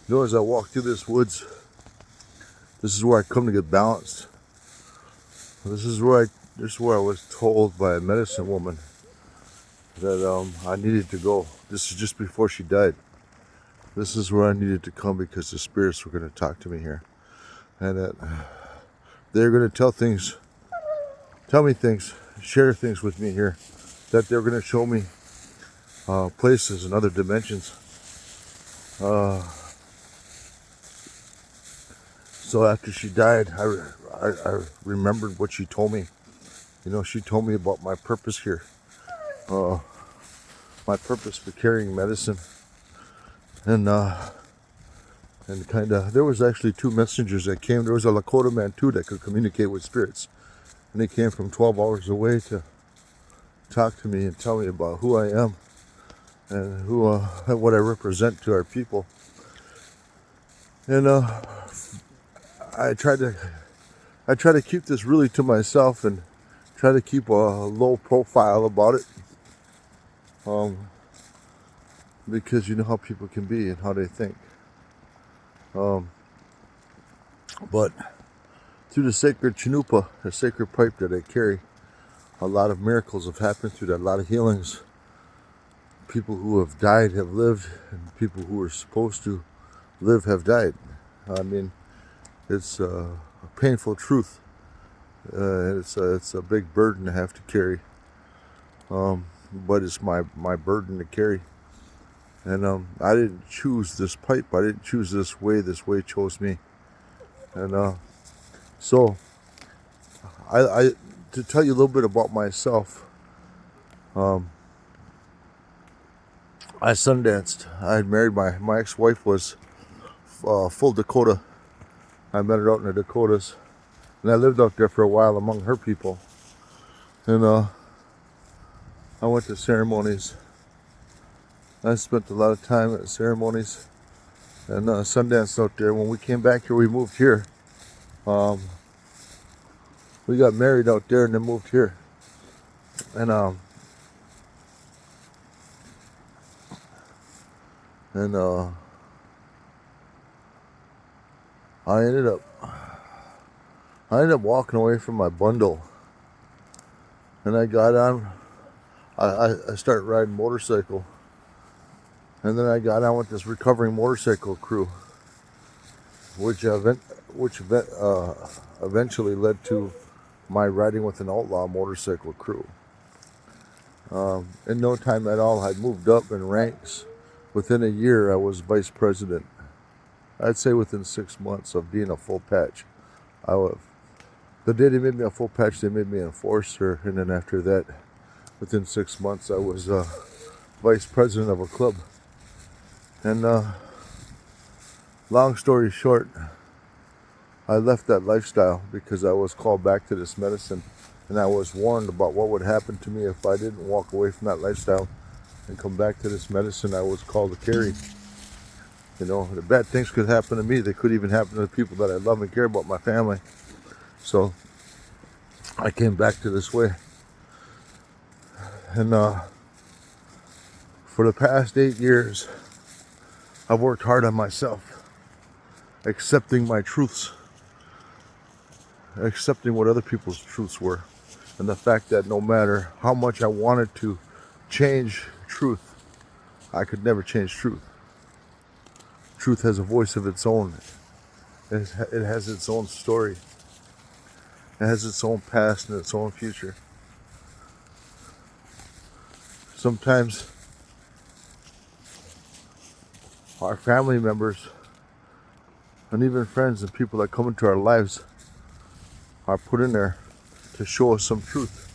You know, as I walk through this woods, this is where I come to get balanced. This is where I was told by a medicine woman that I needed to go. This is just before she died. This is where I needed to come because the spirits were going to talk to me here, and that they're going to tell me things, share things with me here, that they're going to show me places and other dimensions. So after she died, I remembered what she told me. You know, she told me about my purpose here, my purpose for carrying medicine, and kind of there was actually two messengers that came. There was a Lakota man too that could communicate with spirits, and they came from 12 hours away to talk to me and tell me about who I am and what I represent to our people. And I try to keep this really to myself and try to keep a low profile about it, because you know how people can be and how they think. But through the sacred chanupa, the sacred pipe that I carry, a lot of miracles have happened through that, a lot of healings. People who have died have lived, and people who were supposed to live have died. I mean, it's a painful truth. It's a big burden to have to carry, but it's my burden to carry. And I didn't choose this pipe. I didn't choose this way. This way chose me. And so I to tell you a little bit about myself. I sundanced. I had married my ex-wife was full Dakota. I met her out in the Dakotas, and I lived out there for a while among her people. And I went to ceremonies. I spent a lot of time at ceremonies and Sundance out there. When we came back here, we moved here. We got married out there and then moved here. And I ended up walking away from my bundle, and I got on. I started riding motorcycle, and then I got on with this recovering motorcycle crew, which eventually led to my riding with an outlaw motorcycle crew. In no time at all, I'd moved up in ranks. Within a year, I was vice president. I'd say within 6 months of being a full patch. The day they made me a full patch, they made me an enforcer, and then after that, within 6 months, I was vice president of a club. And long story short, I left that lifestyle because I was called back to this medicine, and I was warned about what would happen to me if I didn't walk away from that lifestyle and come back to this medicine I was called to carry. You know, the bad things could happen to me. They could even happen to the people that I love and care about, my family. So I came back to this way. And for the past 8 years, I've worked hard on myself, accepting my truths, accepting what other people's truths were, and the fact that no matter how much I wanted to change truth, I could never change truth. Truth has a voice of its own. It has its own story. It has its own past and its own future. Sometimes our family members and even friends and people that come into our lives are put in there to show us some truth.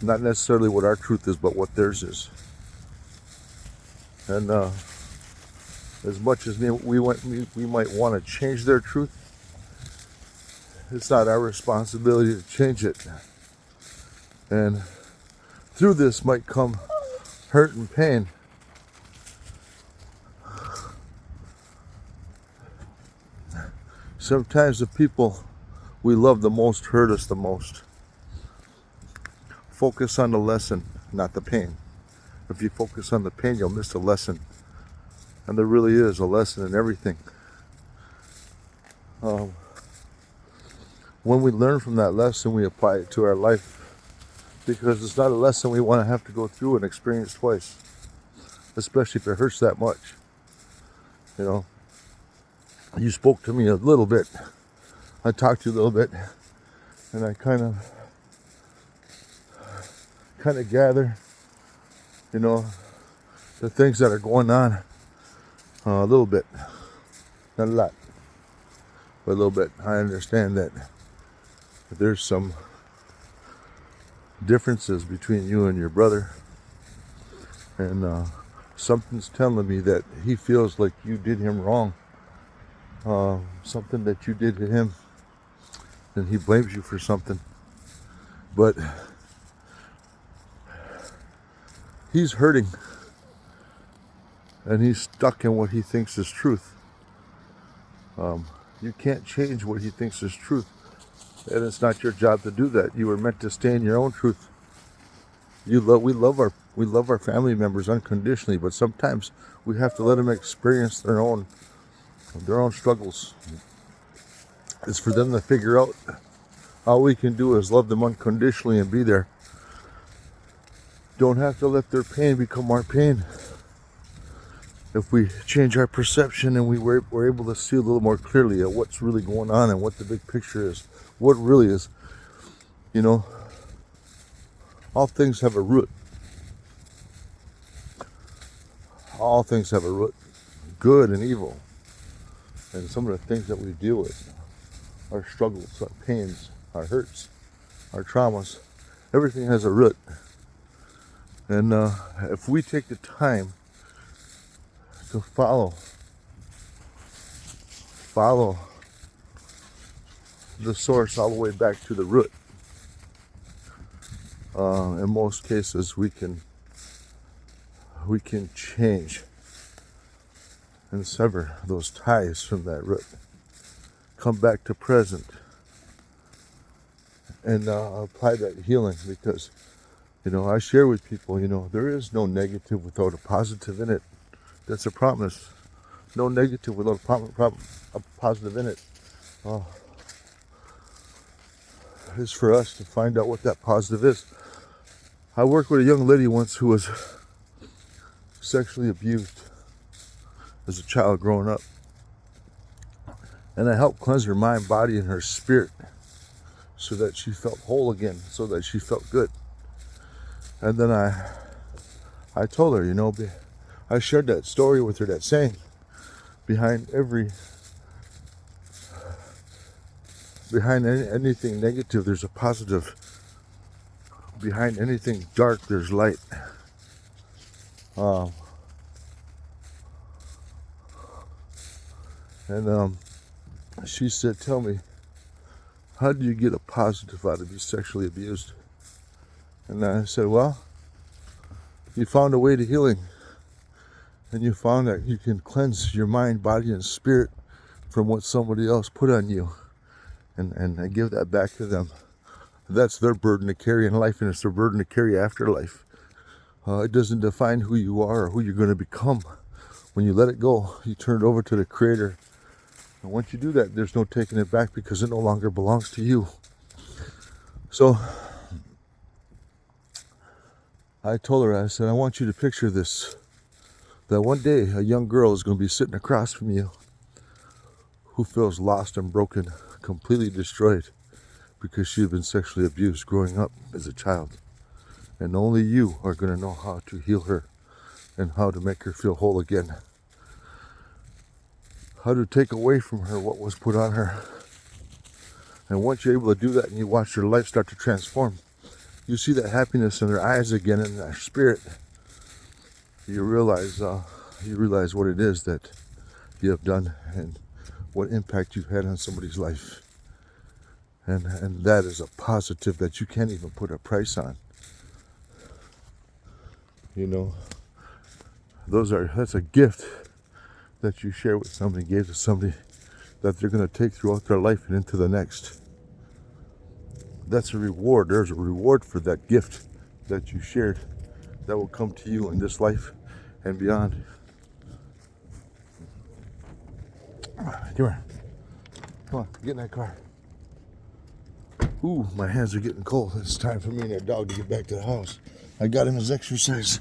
Not necessarily what our truth is, but what theirs is. And as much as we might want to change their truth, it's not our responsibility to change it. And through this might come hurt and pain. Sometimes the people we love the most hurt us the most. Focus on the lesson, not the pain. If you focus on the pain, you'll miss the lesson. And there really is a lesson in everything. When we learn from that lesson, we apply it to our life, because it's not a lesson we want to have to go through and experience twice, especially if it hurts that much. You know, you spoke to me a little bit. I talked to you a little bit, and I kind of gather, you know, the things that are going on a little bit, not a lot, but a little bit. I understand that there's some differences between you and your brother, and something's telling me that he feels like you did him wrong, something that you did to him, and he blames you for something. But he's hurting, and he's stuck in what he thinks is truth. You can't change what he thinks is truth, and it's not your job to do that. You were meant to stay in your own truth. We love our family members unconditionally, but sometimes we have to let them experience their own struggles. It's for them to figure out. All we can do is love them unconditionally and be there. Don't have to let their pain become our pain. If we change our perception and we're able to see a little more clearly at what's really going on and what the big picture is, what really is, you know, all things have a root. All things have a root, good and evil. And some of the things that we deal with, our struggles, our pains, our hurts, our traumas, everything has a root. And if we take the time to follow the source all the way back to the root, in most cases we can change and sever those ties from that root, come back to present, and apply that healing. Because, you know, I share with people, you know, there is no negative without a positive in it. That's a promise. No negative without a positive in it. It's for us to find out what that positive is. I worked with a young lady once who was sexually abused as a child growing up. And I helped cleanse her mind, body, and her spirit so that she felt whole again, so that she felt good. And then I told her, you know, I shared that story with her, that saying, behind anything negative, there's a positive. Behind anything dark, there's light. And she said, tell me, how do you get a positive out of being sexually abused? And I said, well, you found a way to healing. And you found that you can cleanse your mind, body, and spirit from what somebody else put on you. And give that back to them. That's their burden to carry in life, and it's their burden to carry after life. It doesn't define who you are or who you're going to become. When you let it go, you turn it over to the Creator. And once you do that, there's no taking it back, because it no longer belongs to you. So I told her, I said, I want you to picture this. That one day a young girl is going to be sitting across from you who feels lost and broken, completely destroyed, because she had been sexually abused growing up as a child. And only you are going to know how to heal her and how to make her feel whole again. How to take away from her what was put on her. And once you're able to do that and you watch her life start to transform, you see that happiness in her eyes again and in her spirit. You realize what it is that you have done and what impact you've had on somebody's life. And that is a positive that you can't even put a price on. You know, that's a gift that you share with somebody, gave to somebody, that they're going to take throughout their life and into the next. That's a reward. There's a reward for that gift that you shared that will come to you in this life and beyond. Come here. Come on, get in that car. Ooh, my hands are getting cold. It's time for me and that dog to get back to the house. I got him his exercise.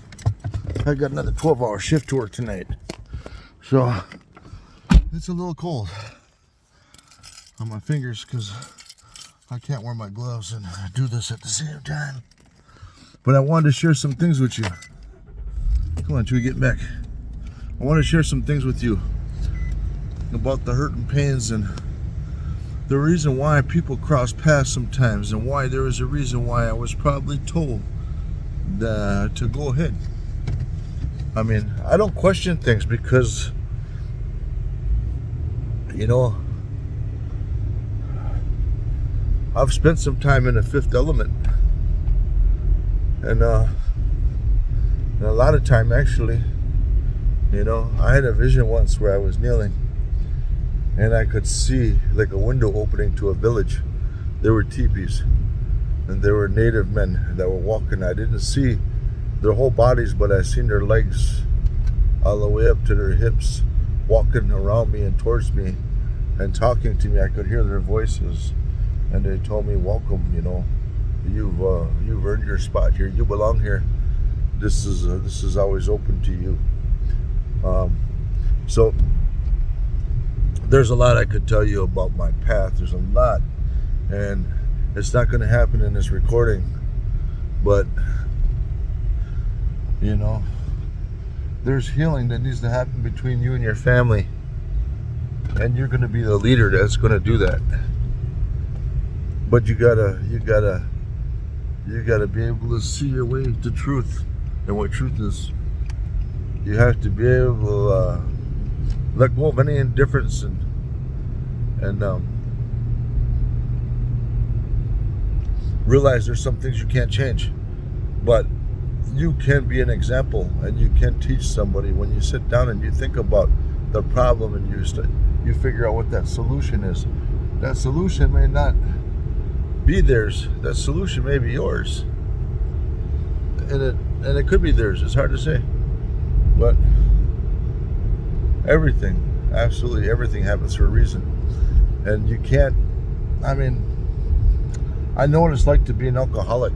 I got another 12-hour shift to work tonight. So, it's a little cold on my fingers because I can't wear my gloves and do this at the same time. But I wanted to share some things with you. Come on, Chewy, get back. I want to share some things with you about the hurt and pains and the reason why people cross paths sometimes, and why there is a reason why I was probably told to go ahead. I mean, I don't question things because, you know, I've spent some time in the fifth element, and a lot of time actually, you know, I had a vision once where I was kneeling and I could see like a window opening to a village. There were teepees and there were native men that were walking. I didn't see their whole bodies, but I seen their legs all the way up to their hips, walking around me and towards me and talking to me. I could hear their voices, and they told me, "Welcome, you know, you've earned your spot here. You belong here. This is always open to you." So there's a lot I could tell you about my path. There's a lot, and it's not going to happen in this recording, but you know, there's healing that needs to happen between you and your family, and you're going to be the leader that's going to do that. But you gotta be able to see your way to truth and what truth is. You have to be able to let go of any indifference and realize there's some things you can't change, but you can be an example and you can teach somebody. When you sit down and you think about the problem and you figure out what that solution is, that solution may not be theirs. That solution may be yours, and it could be theirs. It's hard to say, but absolutely everything happens for a reason. And you can't, I mean, I know what it's like to be an alcoholic.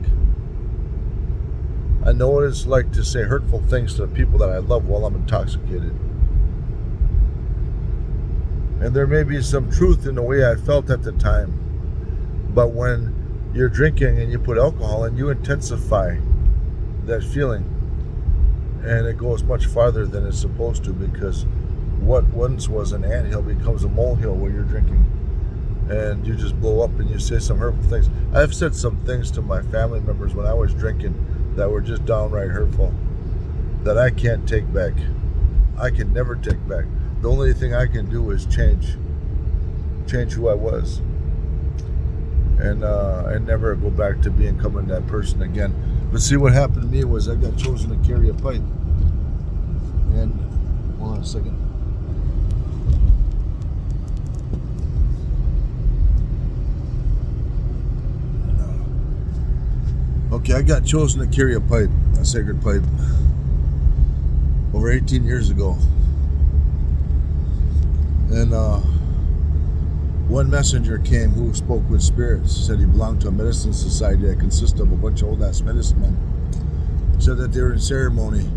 I know what it's like to say hurtful things to the people that I love while I'm intoxicated. And there may be some truth in the way I felt at the time, but when you're drinking and you put alcohol in, you intensify that feeling, and it goes much farther than it's supposed to, because what once was an anthill becomes a molehill where you're drinking, and you just blow up and you say some hurtful things. I've said some things to my family members when I was drinking that were just downright hurtful, that I can't take back. I can never take back. The only thing I can do is change who I was, and never go back to becoming that person again. But see, what happened to me was I got chosen to carry a pipe. And hold on a second. Okay, I got chosen to carry a pipe, a sacred pipe, over 18 years ago. And one messenger came who spoke with spirits, said he belonged to a medicine society that consisted of a bunch of old-ass medicine men. Said that they were in ceremony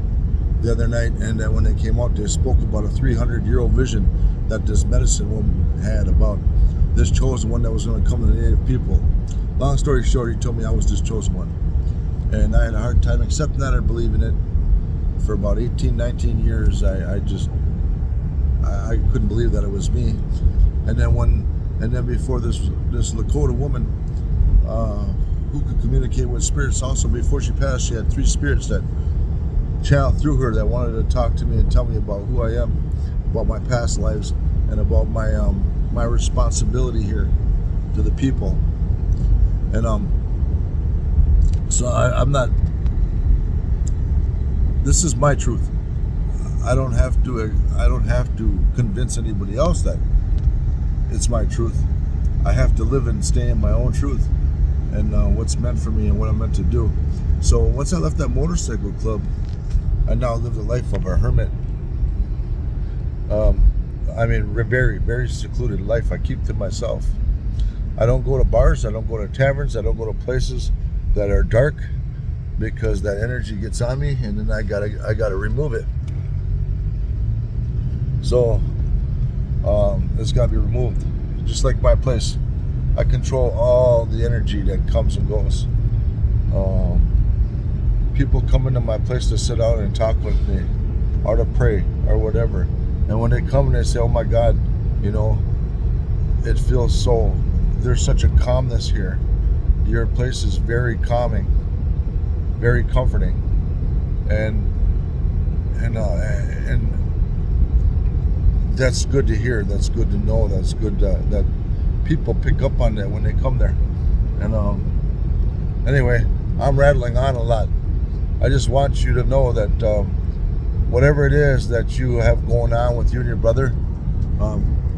the other night, and that when they came out, they spoke about a 300-year-old vision that this medicine woman had about this chosen one that was going to come to the native people. Long story short, he told me I was this chosen one. And I had a hard time accepting that or believing it. For about 18, 19 years, I couldn't believe that it was me. And then before this Lakota woman who could communicate with spirits, also before she passed, she had 3 spirits that channeled through her that wanted to talk to me and tell me about who I am, about my past lives, and about my responsibility here to the people. And so I'm not. This is my truth. I don't have to convince anybody else that it's my truth. I have to live and stay in my own truth and what's meant for me and what I'm meant to do. So once I left that motorcycle club, I now live the life of a hermit. I mean, very, very secluded life. I keep to myself. I don't go to bars. I don't go to taverns. I don't go to places that are dark because that energy gets on me, and then I gotta remove it. So it's gotta be removed. Just like my place, I control all the energy that comes and goes. People come into my place to sit out and talk with me, or to pray, or whatever. And when they come and they say, "Oh my God, you know, it feels so." There's such a calmness here. Your place is very calming, very comforting, and that's good to hear. That's good to know. That's good that people pick up on that when they come there. And anyway, I'm rattling on a lot. I just want you to know that whatever it is that you have going on with you and your brother,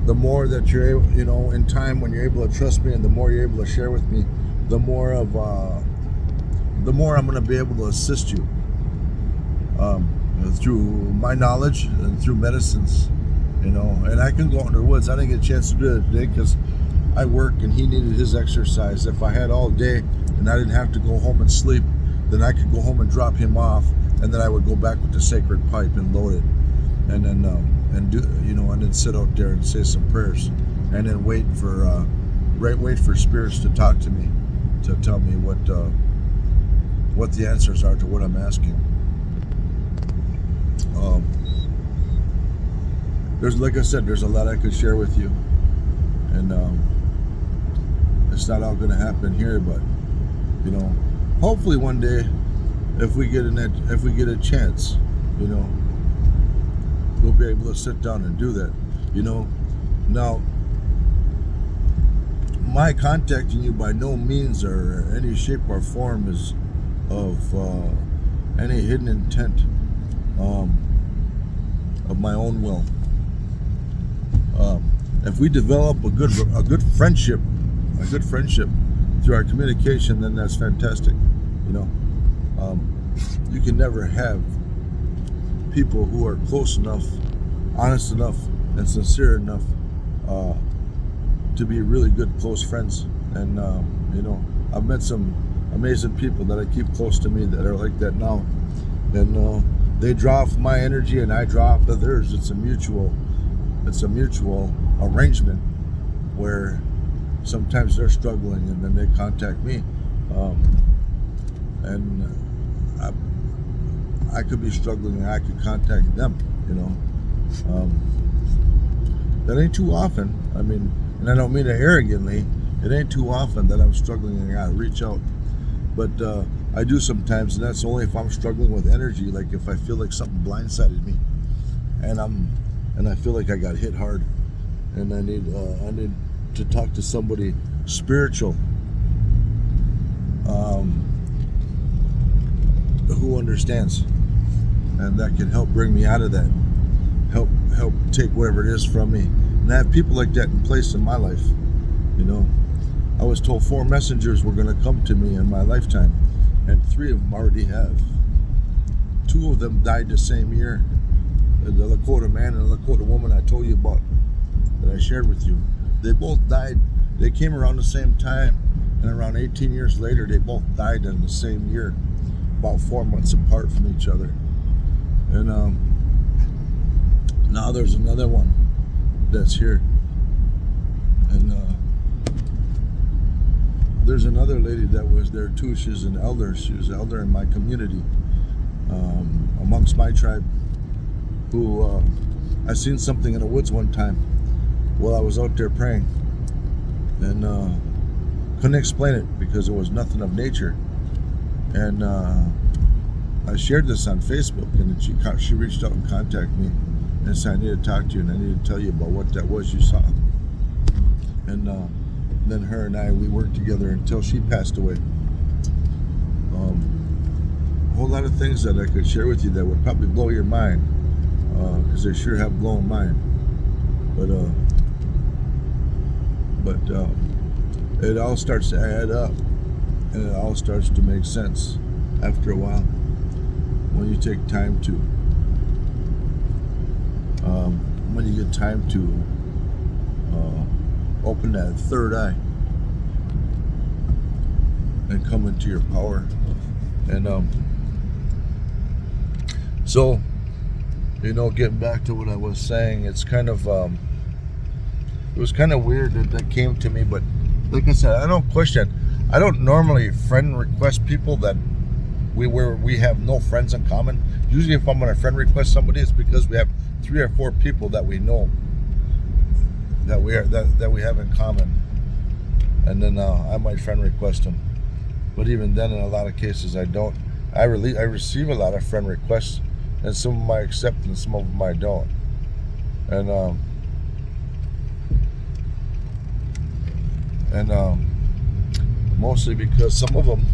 the more that you're able, you know, in time when you're able to trust me, and the more you're able to share with me, the more I'm going to be able to assist you through my knowledge and through medicines, you know. And I can go into the woods. I didn't get a chance to do it today because I work and he needed his exercise. If I had all day and I didn't have to go home and sleep, then I could go home and drop him off, and then I would go back with the sacred pipe and load it, and then and do, you know, and then sit out there and say some prayers, and then wait for spirits to talk to me, to tell me what the answers are to what I'm asking. There's, like I said, there's a lot I could share with you, and it's not all going to happen here, but you know, hopefully one day, if we get a chance, you know, we'll be able to sit down and do that, you know. Now, my contacting you by no means or any shape or form is of any hidden intent of my own will. If we develop a good friendship through our communication, then that's fantastic. You know, you can never have people who are close enough, honest enough, and sincere enough to be really good close friends. And you know, I've met some amazing people that I keep close to me that are like that now, and they draw off my energy and I draw off of theirs. It's a mutual arrangement where sometimes they're struggling and then they contact me, and I could be struggling and I could contact them, you know. That ain't too often. I mean, and I don't mean it arrogantly, it ain't too often that I'm struggling and I gotta reach out. But I do sometimes, and that's only if I'm struggling with energy, like if I feel like something blindsided me and I feel like I got hit hard, and I need to talk to somebody spiritual who understands, and that can help bring me out of that, help take whatever it is from me. And I have people like that in place in my life, you know. I was told 4 messengers were going to come to me in my lifetime, and 3 of them already have. 2 of them died the same year. The Lakota man and the Lakota woman I told you about, that I shared with you, they both died. They came around the same time, and around 18 years later, they both died in the same year, about 4 months apart from each other. And now there's another one that's here, and there's another lady that was there too. She's an elder. She was an elder in my community, amongst my tribe, who I seen something in the woods one time while I was out there praying, and couldn't explain it because it was nothing of nature. And I shared this on Facebook, and she reached out and contacted me and said, "I need to talk to you, and I need to tell you about what that was you saw." And then her and we worked together until she passed away. A whole lot of things that I could share with you that would probably blow your mind, because they sure have blown mine. But it all starts to add up, and it all starts to make sense after a while when you take time to. When you get time to open that third eye and come into your power. And so, getting back to what I was saying, it's kind of it was kind of weird that came to me, but like I said, I don't question. I don't normally friend request people that we have no friends in common. Usually, if I'm gonna friend request somebody, it's because we have 3 or 4 people that we know that we have in common, and then I might friend request them. But even then, in a lot of cases, I don't. I receive a lot of friend requests, and some of them I accept, and some of them I don't. And mostly because some of them,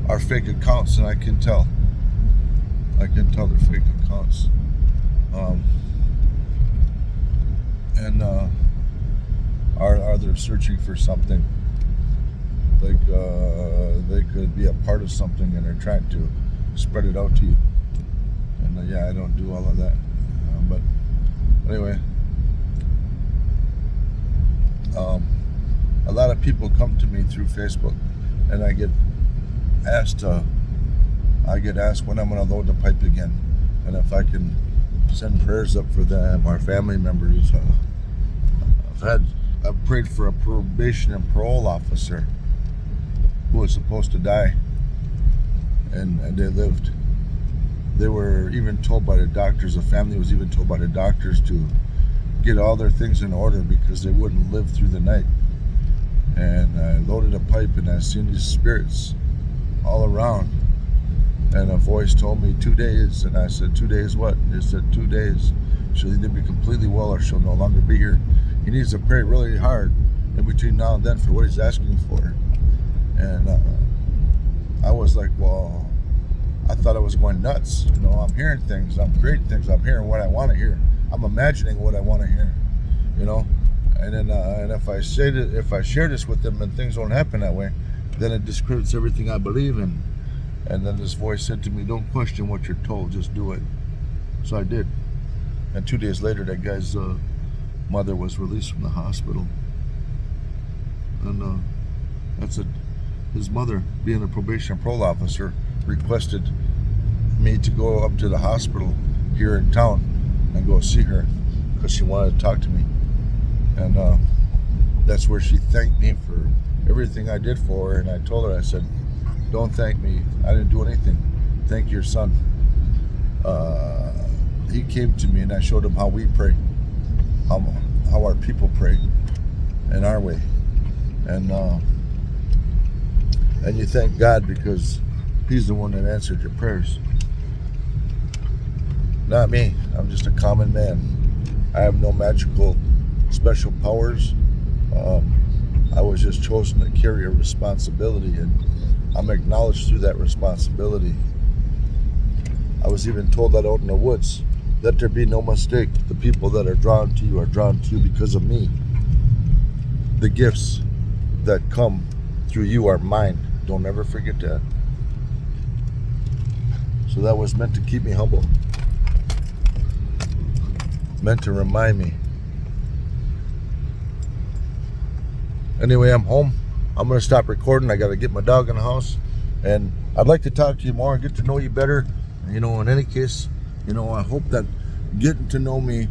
are fake accounts, and I can tell. They're fake accounts. And are they searching for something? Like they could be a part of something, and they're trying to spread it out to you. And I don't do all of that. But anyway, a lot of people come to me through Facebook, and I get asked when I'm going to load the pipe again, and if I can send prayers up for them, our family members. I've prayed for a probation and parole officer who was supposed to die, and they lived. They were even told by the doctors, the family was even told by the doctors to get all their things in order because they wouldn't live through the night. And I loaded a pipe, and I seen these spirits all around, and a voice told me 2 days, and I said, 2 days what? They said 2 days. She'll either be completely well or she'll no longer be here. He needs to pray really hard in between now and then for what he's asking for. And I was like, well, I thought I was going nuts. I'm hearing things, I'm creating things, I'm hearing what I want to hear, I'm imagining what I want to hear, And then, and if I share this with them and things don't happen that way, then it discredits everything I believe in. And then this voice said to me, "Don't question what you're told, just do it." So I did. And 2 days later, that guy's mother was released from the hospital. And his mother, being a probation and parole officer, requested me to go up to the hospital here in town and go see her because she wanted to talk to me. And that's where she thanked me for everything I did for her. And I told her, I said, "Don't thank me. I didn't do anything. Thank your son." He came to me, and I showed him how we pray, how our people pray in our way. And you thank God because he's the one that answered your prayers. Not me. I'm just a common man. I have no magical special powers. I was just chosen to carry a responsibility, and I'm acknowledged through that responsibility. I was even told that out in the woods, let there be no mistake. The people that are drawn to you because of me. The gifts that come through you are mine. Don't ever forget that. So that was meant to keep me humble. Meant to remind me. Anyway, I'm home. I'm going to stop recording. I got to get my dog in the house. And I'd like to talk to you more and get to know you better. In any case, I hope that getting to know me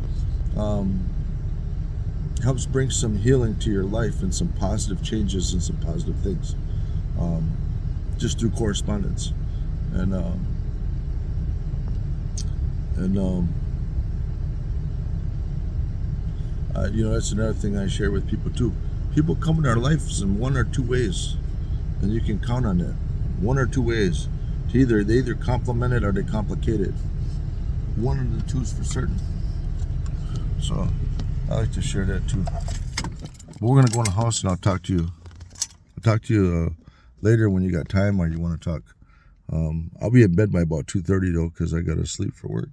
helps bring some healing to your life and some positive changes and some positive things. Just through correspondence. And that's another thing I share with people too. People come in our lives in one or two ways, and you can count on that. One or two ways. They either complement it or they complicate it. One of the two is for certain. So I like to share that too. But we're gonna go in the house, and I'll talk to you. Later when you got time or you want to talk. I'll be in bed by about 2:30 though, because I gotta sleep for work.